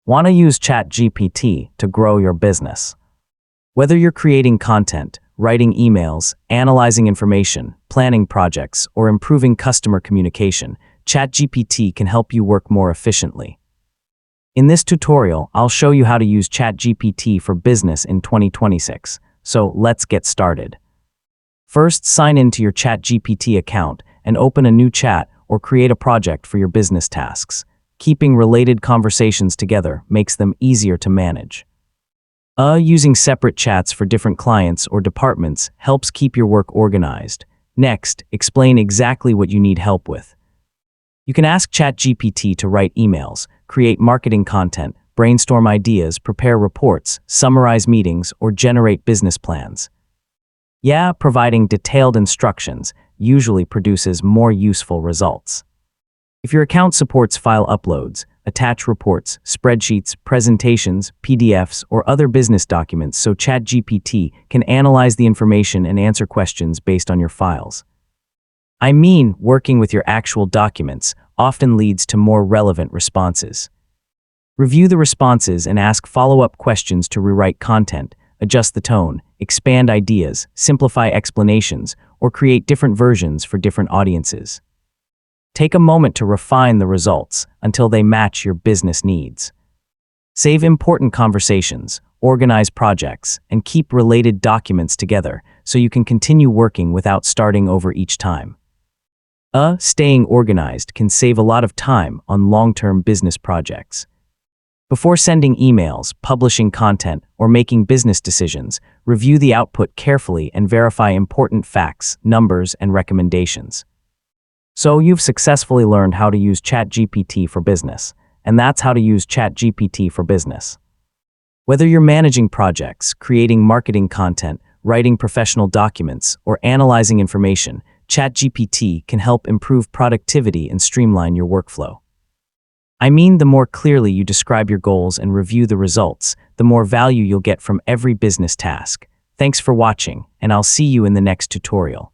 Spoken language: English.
Want to use ChatGPT to grow your business? Whether you're creating content, writing emails, analyzing information, planning projects, or improving customer communication, ChatGPT can help you work more efficiently. In this tutorial, I'll show you how to use ChatGPT for business in 2026. So let's get started. First, sign into your ChatGPT account and open a new chat or create a project for your business tasks. Keeping related conversations together makes them easier to manage. Using separate chats for different clients or departments helps keep your work organized. Next, explain exactly what you need help with. You can ask ChatGPT to write emails, create marketing content, brainstorm ideas, prepare reports, summarize meetings, or generate business plans. Providing detailed instructions usually produces more useful results. If your account supports file uploads, attach reports, spreadsheets, presentations, PDFs, or other business documents so ChatGPT can analyze the information and answer questions based on your files. Working with your actual documents often leads to more relevant responses. Review the responses and ask follow-up questions to rewrite content, adjust the tone, expand ideas, simplify explanations, or create different versions for different audiences. Take a moment to refine the results until they match your business needs. Save important conversations, organize projects, and keep related documents together so you can continue working without starting over each time. Staying organized can save a lot of time on long-term business projects. Before sending emails, publishing content, or making business decisions, review the output carefully and verify important facts, numbers, and recommendations. So you've successfully learned how to use ChatGPT for business, and that's how to use ChatGPT for business. Whether you're managing projects, creating marketing content, writing professional documents, or analyzing information, ChatGPT can help improve productivity and streamline your workflow. The more clearly you describe your goals and review the results, the more value you'll get from every business task. Thanks for watching, and I'll see you in the next tutorial.